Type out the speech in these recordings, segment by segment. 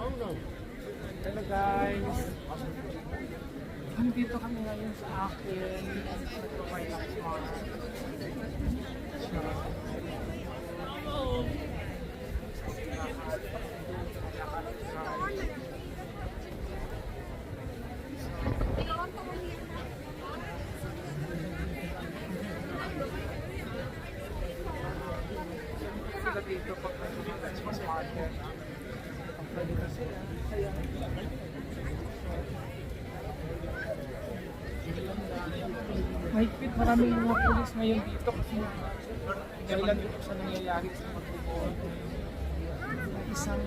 Hello guys! Nandito kami ngayon sa akin. Ito may lakman. Sila dito pag may Christmas market. Ang pwede kasi kaya mahigpit, maraming mga pulis ngayon dito kasi kailan dito sa nangyayari sa pagbubuo isang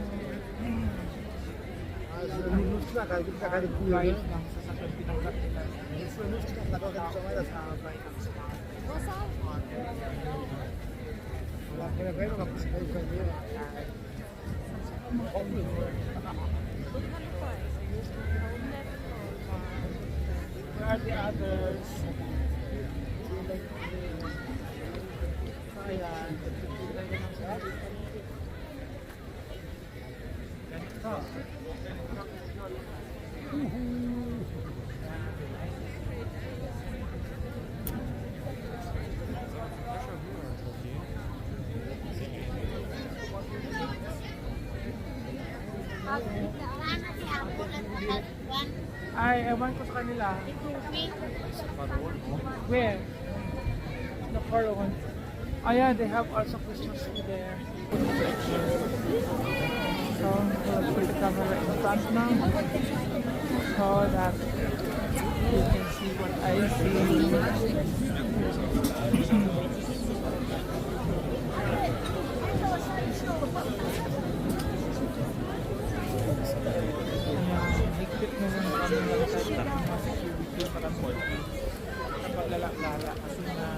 guide ng sasakyan pinangkat nila sa bahay ng smart. Where are the others? Ayan. Ganito. Ay, ewan ko sa kanila. Where? The Coron. Oh yeah, they have also Christmas tree there. So, we'll put the camera in front now so that you can see what I see. Higpit na lang kami ng security para paglalak-lala kasi na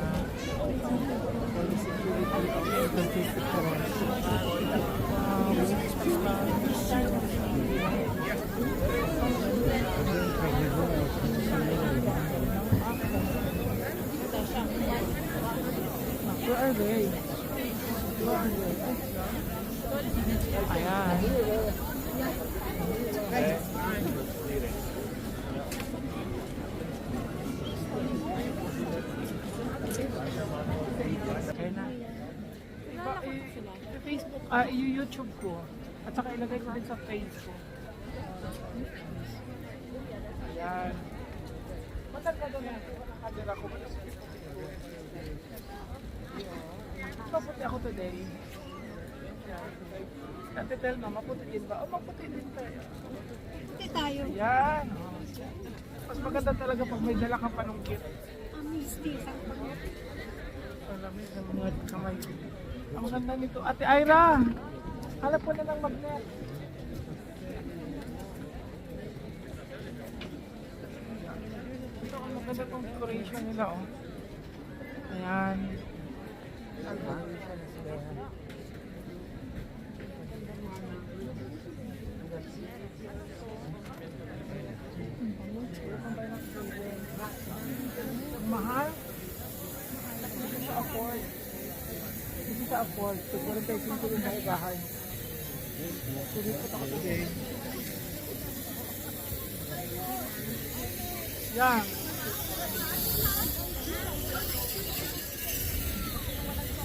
police security consistent ko rin. Where are they? Ayan. Okay na. Facebook, YouTube ko. At saka ilagay ko din sa Facebook. Ayan. Matagal na nakakadira ko. Maputi ako today. Natitel na, maputi din ba? O maputi din tayo. Maputi tayo. Ayan. Mas maganda talaga pag may dala kang panungkit. Mistis ang pag- Malamig ng mga kamay. Ang ganda nito. Ate Ira! Hanap ko na ng magnet. Ito ang maganda itong decoration nila, oh. Ayan. Mahal? Hindi siya afford. Hindi siya afford. Siguro tayo ko yung bahay. Suripot ako today. Yan.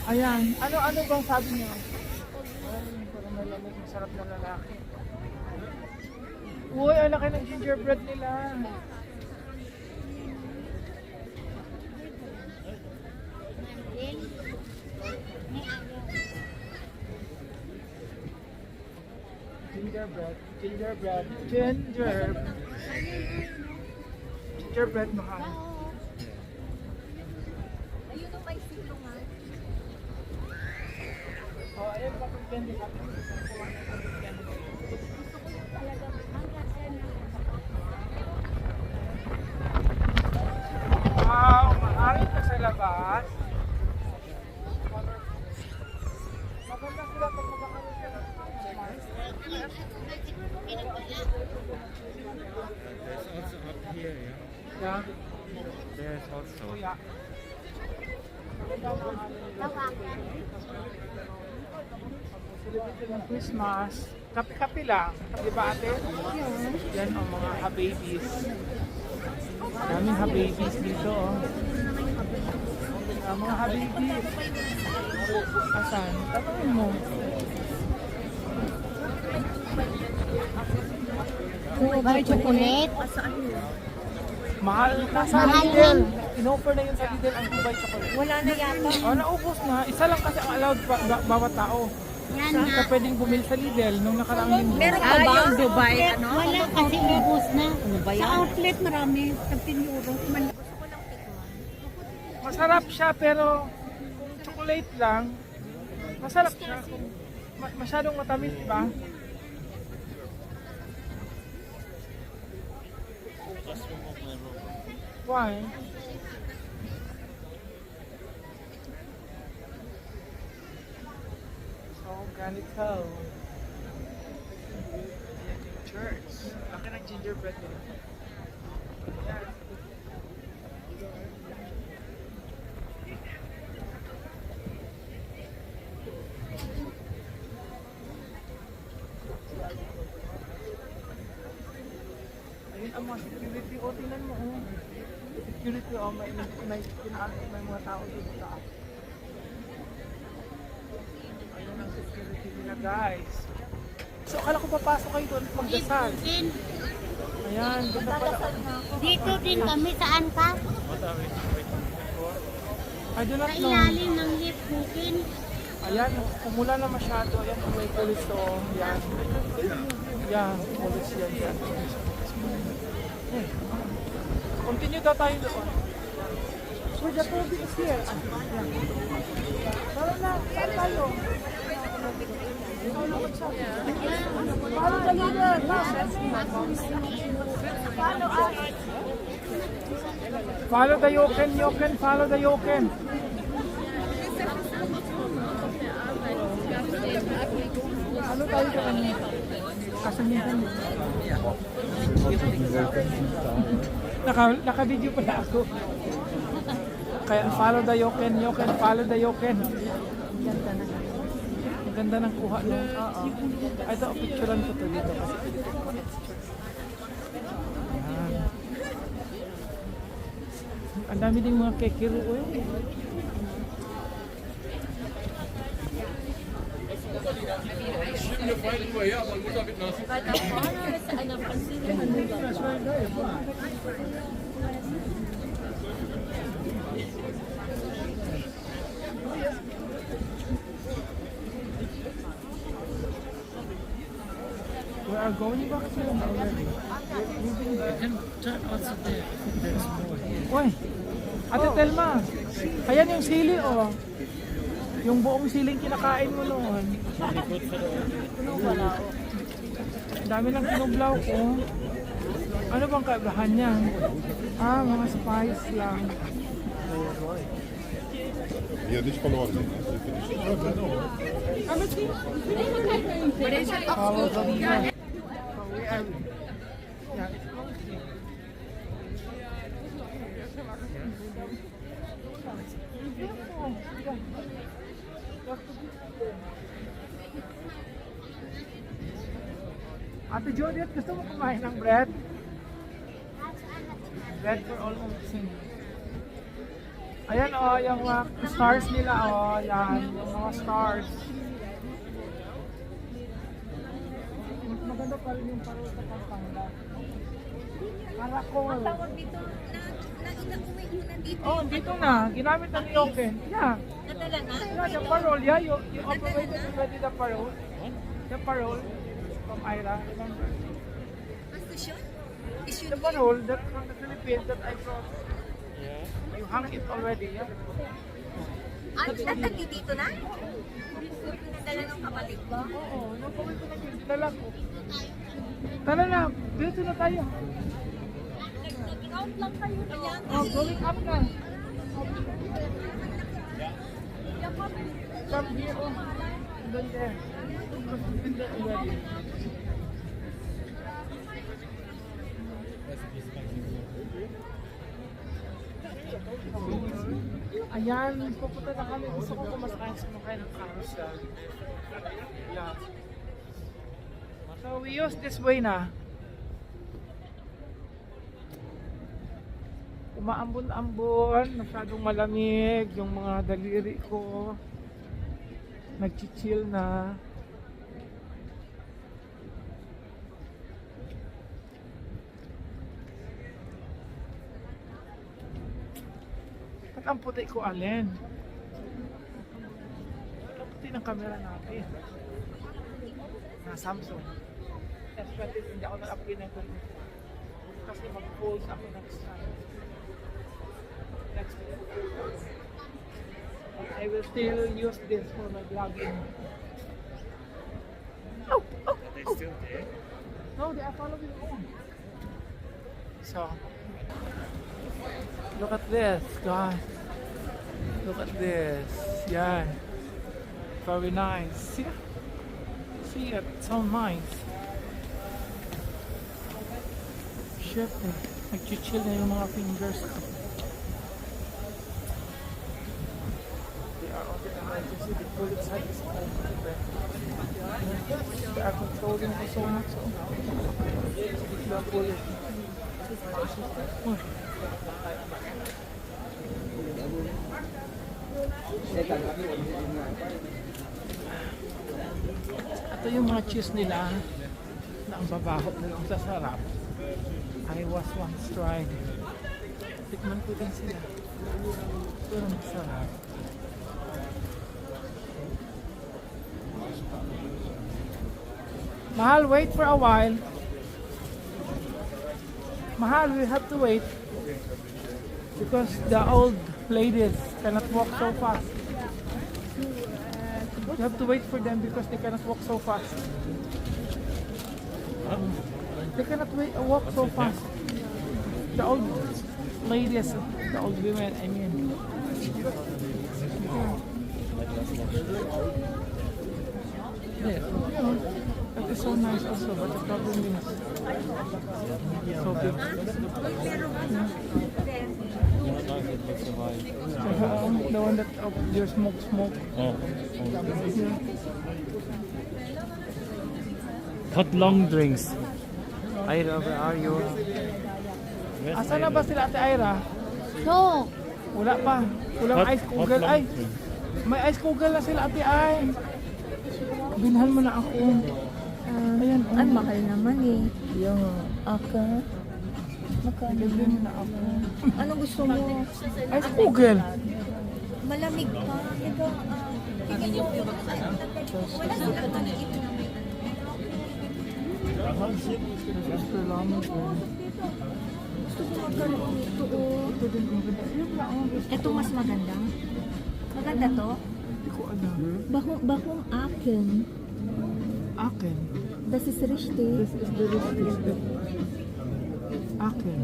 Ayan. Ano bang sabi niyo? Ay, parang malamig. Masarap na lalaki. Uy, ang laki ng gingerbread nila. Gingerbread mahal. Ayun ang may silungan. Oh, ayun pa kung candy ka. Gusto ko yung talaga ang lasa na. Wow, maraming pa sa labas. Maganda sila pag magkakaroon sila ng There's also up here, yeah. yeah. There's also. Kuya. Tawag. Celebrate ng Christmas. Kape-kape lang. Di ba ate? Yan ang mga ha-babies. Daming ha-babies dito oh. Mga ha-babies. Asan? Tanungin mo. Bakit chocolate? Mahal na sa Mahal Lidl. yan. In-offer na yun sa Lidl ang Dubai chocolate. Wala na yata. Oh, naubos na. Isa lang kasi ang allowed bawat tao. Yan Isa nga. ka pwedeng bumili sa Lidl nung nakaraang linggo. Ah, yung Dubai, ano? Wala kasi ubus na. Ano ba yan? Sa outlet marami. 15 euros. Masarap siya pero kung chocolate lang, masarap siya. Kung masyadong matamis, di ba? Why? So, ganito. Ayan yung church. Laki ng gingerbread nila. Ayan. Ayun ang mga security. O, tingnan mo. Oh. Security, oh, may mga tao dito sa akin. Ayun ang security nila, guys. So, akala ko papasok kayo doon at magdasal. Ayan, doon na pala. Dito din kami. Saan ka? I do not Sa know. ilalim ng hip booking. Ayan, umula na masyado. Ayan, may police to. Yan. Yan, police yan. Yan. Continue daw tayo doon. So, the tubig is here. Ah, yan. Tara na, saan tayo? Follow the leader. Follow the yoken, follow the yoken. Ano tayo doon? Asan yun? Naka-video pala ako. Kaya follow the yoken, follow the yoken. Ang ganda ng kuha no? Oo. Ay, ito, picturean ko to dito kasi pwede ko ma-picture. Ayan. Ang dami ding mga kekiro. We are going back to them already. You can turn also there. There's more here. Uy, Ate Telma, ayan yung sili oh. Yung buong siling kinakain mo noon. Wala oh. Ang dami ng kinublaw ko. Ano bang kaibahan niya? Ah, mga spice lang. Die had niet verloren. Ano si? Follow the leader. So we are... Yeah, it's closing. Ate Jodiet, gusto mo kumain ng bread? Bread for all oxen. Ayan o, oh, yung stars nila o, oh, yan, yung mga stars. Mas maganda pa rin yung parol sa Pampanga. Caracol. Ang tawag dito na inauwi mo na dito. Oh, dito na. Ginamit na ni Oken. Yeah. Nadala na? Yeah, the parole. Yeah, you operated already the parole. The parole from Ira. Remember? Basta yun? The parole that from the Philippines that I brought. Yeah. You hung it already. Yeah. Natagyo dito na? Nadala ng kapatid ko? Oo. Nung pauwi ko na yun, dinala ko. Tara na. Dito na tayo. Nag-out lang kayo. Ayan. Oh, going up na. Come here. Oh. Doon there. Because we've been there already. Ayan, pupunta na kami. Gusto ko sumakay ng carousel. Yeah. So we use this way na. Umaambon-ambon, masyadong malamig yung mga daliri ko. Nag-chill na. Ba't ang puti ko, Alin? Ang puti ng camera natin. Na Samsung. S20, hindi ako nag-upgrade ng kung kasi mag-pose ako next time. Next week. I will still use this for my vlogging. Oh, oh, They oh. still there? No, they are following home. So, look at this, guys. Look at this. Yeah. Very nice. See? See it? So nice. Siyempre, nag-chill na yung mga fingers ko. They are on the emergency. The bullet side is open. They are controlling ko so much. So, the bullet. Oh. Ito yung mga cheese nila na ang babaho na ang sasarap. I was once tried. Tikman ko din sila. Ito ang sarap. Mahal, wait for a while. Mahal, we have to wait. Because the old ladies cannot walk so fast. You have to wait for them because they cannot walk so fast. They cannot walk so fast. The old ladies, the old women, I mean. Yeah, that is so nice also, but the problem is so big. The one that your smoke. Oh. Yeah. Hot long drinks. Ira, where are you? Where's Asa na Ira? ba sila, Ate Ira? No. Wala pa. Kulang ice Hot kugel. long Ay, drink. may ice kugel na sila, Ate Ay. Binhan mo na ako. Ayan, oh. Ay, mahal naman eh. Yeah. Aka. Magkano? Bibili mo na ako. Ano gusto mo? Ice kugel. Malamig pa. Ito, tingin niyo po. Wala silang panigit na may Extra lamang ko. Gusto ko magkaroon ito. Oh. Ito din ang ganda. Ayun na, oh. Ito mas maganda. Maganda to? Hindi ko alam. Bahong akin. Akin. Das ist richtig. This is the richtig. Akin.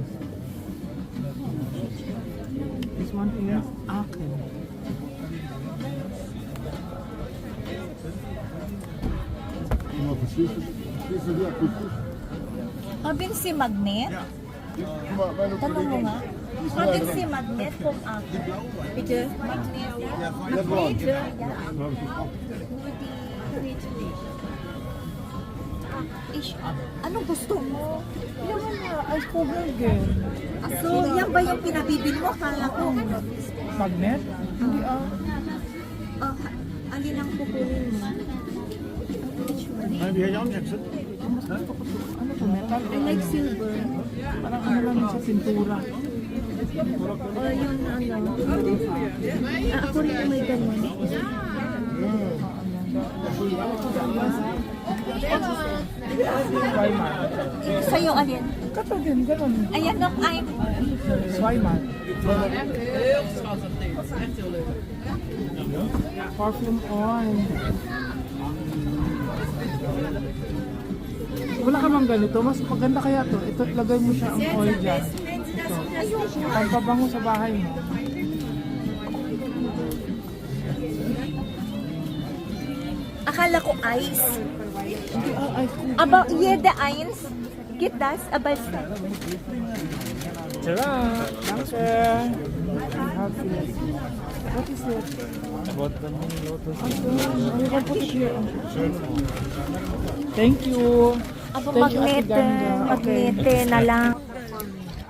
This one is Akin. Uma precisa de acuífero. Habin si Magnet? Tanong mo nga. Habin si Magnet kung akin. Bitte? Magnet, ja. Magnet, ja. Anong gusto mo? Yan na, ice kugel din. So, yan ba yung pinabibili mo? Kala ko. Magnet? Hindi ah. Alin ang kukunin mo? Nein, die hätte ich auch nicht gesagt. Ano to, metal? I like silver. Parang ano lang sa pintura. O yung ano. Ako rin yung may ganun. Swayman. Sa'yo, alin? Kato din, ganun. Ayan, no, I'm... Swayman. Perfume oil. Wala ka bang ganito? Mas maganda kaya to. Ito, lagay mo siya ang oil dyan. Ito. Pampabango sa bahay mo. Akala ko ice. Hindi ice kugel. Aber jede eins geht das, aber es Tara! Danke! Happy. What is it? About the mini lotus. I can put it here. Thank you. Aba, Thank you, Ate magnete. Ganda. Okay. Magnete na lang.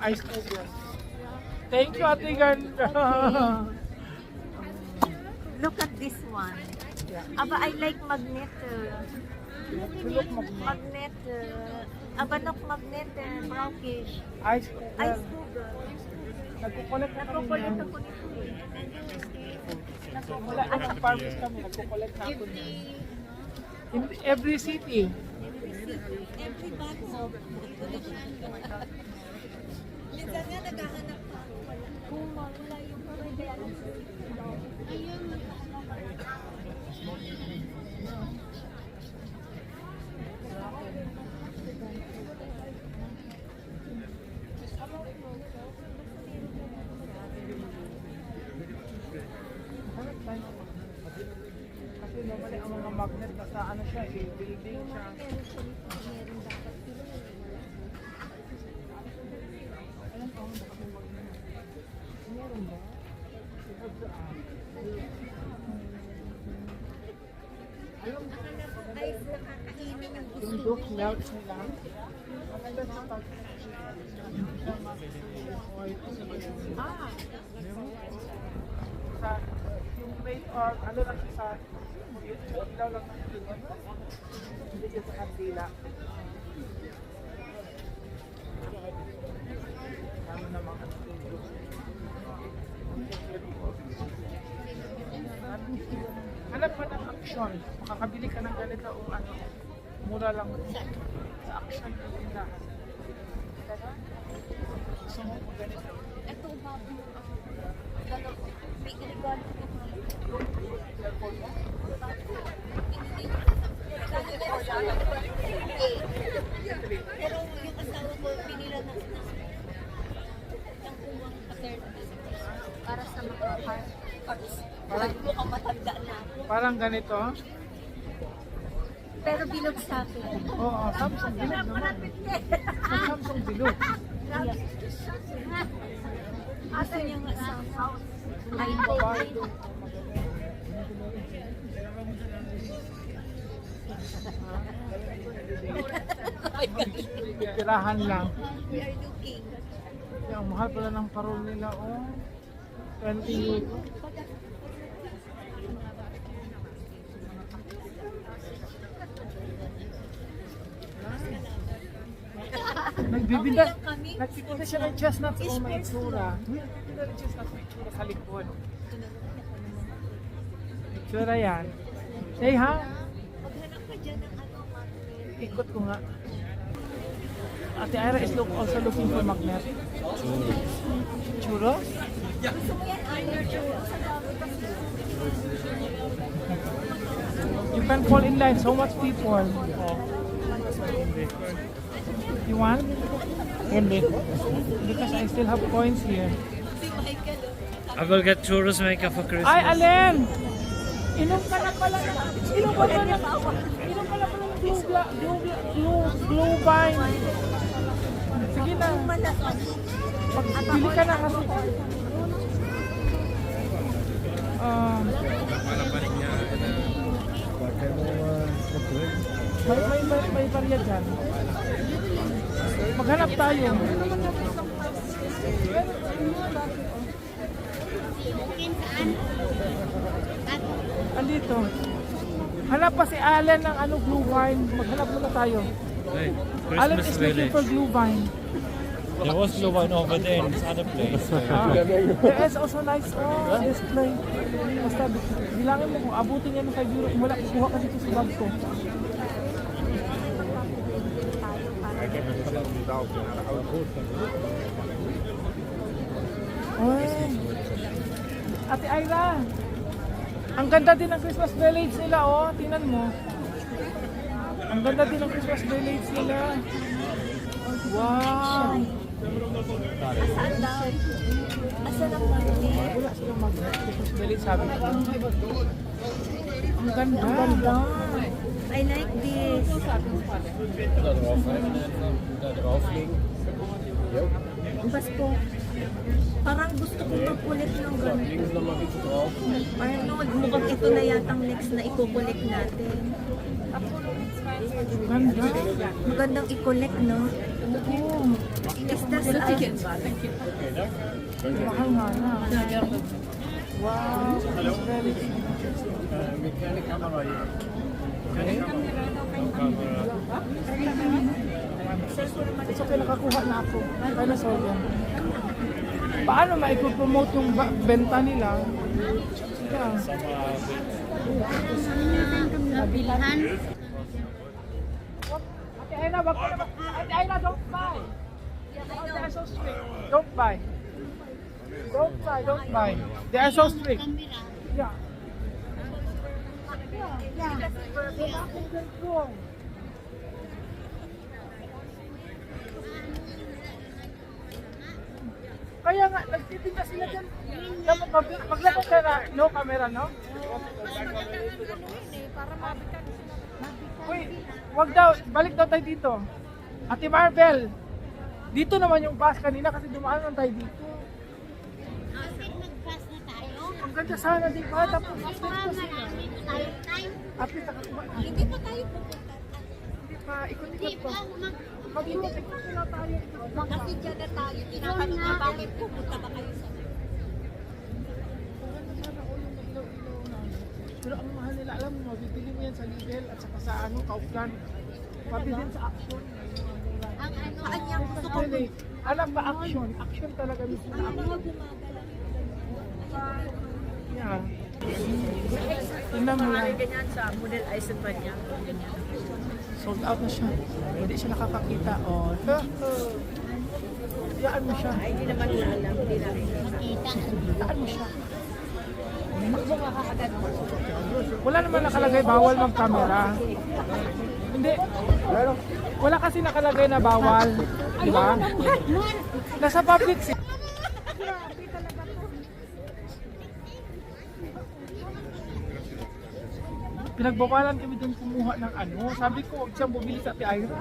Ice cold. Thank you, Ate Ganda. Look at this one. Aba, I like magnet. Magnet. Aba, look, magnet. Brownish. Ice cold. Ice sugar. Nagkukulit na kami Nakukulit yan. ako nito eh. Wala, anong farmers kami, nagkukulit na ako niyan. In every city. Every bago. Minsan nga naghahanap pa ako. Kung wala yung pwede alam sa ayun, naghahanap pa. Kasi normally ang mga magnet nasa ano siya, building siya. Ay, nakakainin yung gusto. Yung Duke melts nila. Maganda siya pag sa yung rate or ano lang siya sa ilaw lang ng tingin. Hindi siya sa kandila. Tama naman ang hanap ka ng action. Makakabili ka ng ganito o ano. Mura lang sa action ng tindahan. Gusto mo po ganito? Ito, bago. Dalawa. May regalo ko. Pero yung asawa ko, pinila ng uwang para sa mga parts. Mukhang matanda na ako. Parang ganito. Pero bilog sa akin. Oo, Samsung bilog naman. Sa Samsung bilog. Asa niya nga sa house. Ay, Babae. Tirahan lang. we are looking. Ang mahal pala ng parol nila. Oh. 20 euro. Nagbibinda, nagpipinda siya ng chestnuts o may itsura. Nagpipinda ng chestnuts may itsura sa likod. Itsura yan. Say ha? Maghanap ka dyan ng ano, magnet. Ikot ko nga. Ate Ira is also looking for magnet. Churros? Gusto mo yan, iron churros sa dami kasi. You can fall in line. So much people. Oh. You want? Hindi. Because I still have coins here. Si Michael, I will get churros maker for Christmas. Ay, Alin! Inom ka na pala. Inom ka na. Inom ka na pala ng blue vine. Sige na. malakas. Pili ka na kasi. May barya dyan. Maghanap tayo. Andito. Hanap pa si Allen ng ano, blue vine. Maghanap muna tayo. Hey, Allen Christmas is looking village. for blue vine. There was blue one over there in this other place. There is also nice display. Basta bilangin mo kung abutin yan ng 5 euro. Kung wala, kukuha ka dito sa bag ko. Oy. Ate Ira, ang ganda din ng Christmas village nila, oh. Tingnan mo. Ang ganda din ng Christmas village nila. Wow. Saan daw? Asan ang magnet? Wala silang mag-Christmas village, sabi ko. Ang ganda. Ang ganda. I like this. Pasko. Parang gusto ko magkulit ng ganito. Arnold, mukhang ito na yatang next na ikukulit natin. Ganda. Magandang i-collect, no? Is this Mahal nga na. Wow. It's very It's okay, nakakuha na ako. Kaya na solve yan. Paano maipromote yung benta nila? Yeah. Bilhan. Ate Aina, wag ka na. Ate Aina, don't buy. They are so strict. Don't buy. Don't buy, don't buy. They are so strict. Yeah. Control. Kaya nga, nagtitinda sila dyan. Maglabas ka na, no camera, no? Uy, wag daw, balik daw tayo dito. Ate Marvel, dito naman yung bus kanina kasi dumaan lang tayo dito. Mag-pass na tayo. Ang ganda sana, di ba? Tapos, Maraming tayo time. at least nakakuha. Hindi pa tayo pupunta. Hindi pa, ikot-ikot Di pa. ba? Mag-ikot-ikot na tayo. Kasi dyan na tayo. Tinatanong na bakit pupunta ba kayo sa... Pero ang mahal nila, alam mo, bibili mo yan sa Lidl at saka sa ano, Kaufland. Pati din sa Action. Ang ano, Saan niya gusto ko? Actually, alam ba Action? Action talaga mismo na Action. Yeah. Tingnan mo lang. Ganyan sa model Aizen pa niya. Sold out na siya. Hindi siya nakakakita. Oh. Yaan mo siya. Hindi naman nila alam. Hindi na makita. Yaan mo siya. Wala naman nakalagay bawal mag-camera. Hindi. Wala kasi nakalagay na bawal. Di ba? Nasa public si pinagbawalan kami doon kumuha ng ano. Sabi ko, huwag siyang bumili sa Ate Aira.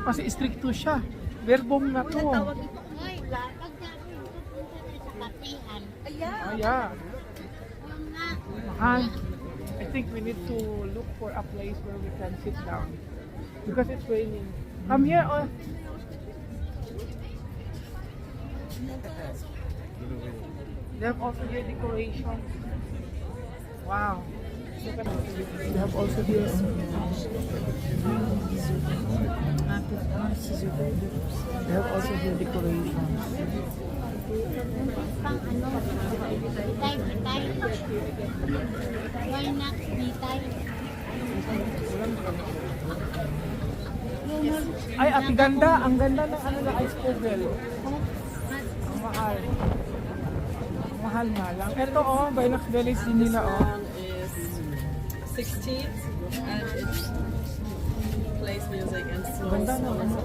Kasi stricto siya. Verbom na to. Hoy, pag namin pupunta na sa patihan, Ah, yeah. yung nga, Mahal. I think we need to look for a place where we can sit down. Because it's raining. Come here, oh. They have also here decorations. Wow. Look at this. They have also here. They have also here decorations. pang ano, bitay. Why not bitay? Ay, ati ganda. Ang ganda ng ano na ice kugel. Ang mahal. Ang mahal nga lang. Ito oh, Binox Village din nila oh. is 16 and it plays music and smells Ganda na ano.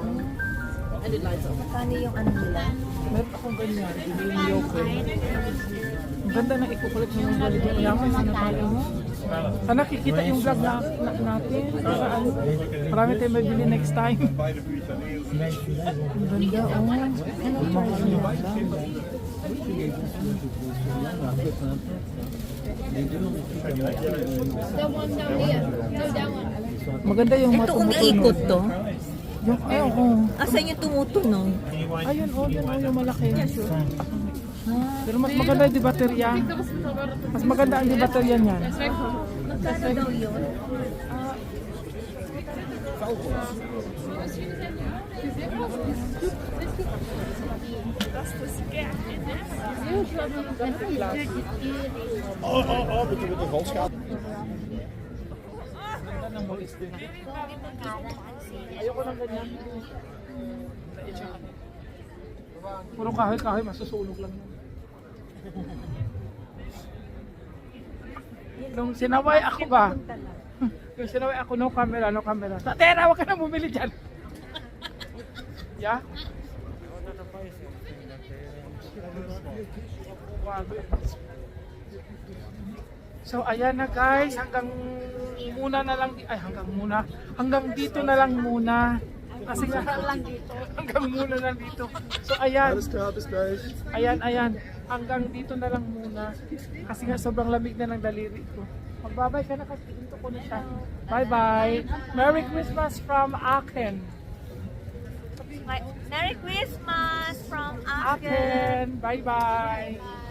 and it lights up. Paano yung ano nila? Meron akong ganyan. Hindi okay. Ang ganda na ikukulit mo yung balik mo. Yaman, sana tayo. Sana kikita yung vlog natin. Para ano. Marami tayong mabili next time. Ang ganda oh. Ano price niya? Maganda yung Ito umiikot to. Yung, ayun, oh. Asan yung tumutunog? Ayun, oh, yun, oh, yung malaki. Pero mas maganda yung di baterya. Mas maganda ang di baterya niyan. Magkano daw yun? Met de valschaat. Ayoko ng ganyan. Puro kahoy-kahoy, masusunog lang yan. Nung sinaway ako ba? Nung sinaway ako, no camera, no camera. Sa tera, huwag ka na bumili dyan. Yeah? So ayan na guys, hanggang muna na lang, ay hanggang dito na lang muna. Kasi nga, hanggang muna na dito. So ayan, Alles klar, bis gleich. ayan, hanggang dito na lang muna. Kasi nga sobrang lamig na ng daliri ko. Magbabay ka na kasi into ko na siya. Bye-bye. Merry Christmas from Aachen. Merry Christmas from Aachen. Aachen. Bye-bye.